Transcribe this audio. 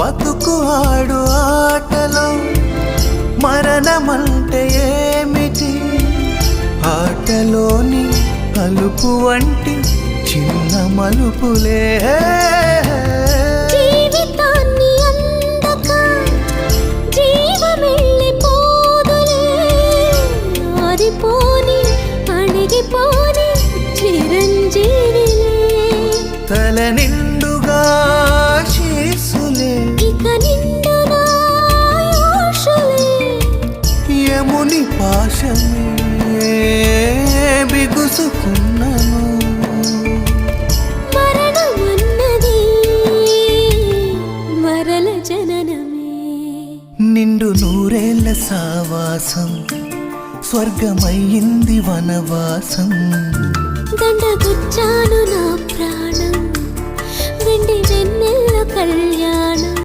బతుకు ఆడు ఆటలో మరణమంటే ఏమిటి? ఆటలోని అలుపు వంటి చిన్న మలుపులే జీవితాన్ని అందక జీవమెళ్ళిపోదులే, ఆరిపోని అణిగిపోని చిరంజీవిలే. తల నిండుగా శీసులే, ఇక నిండునా ఆశలే. యముని పాశమే బిగుసుకున్నను. మరణమన్నది మరల జననమే. నిండు నూరేళ్ల సావాసం స్వర్గమయ్యింది వనవాసం. దండగుచ్చాను నా ప్రాణం, వెండి వెన్నెల్ల కళ్యాణం.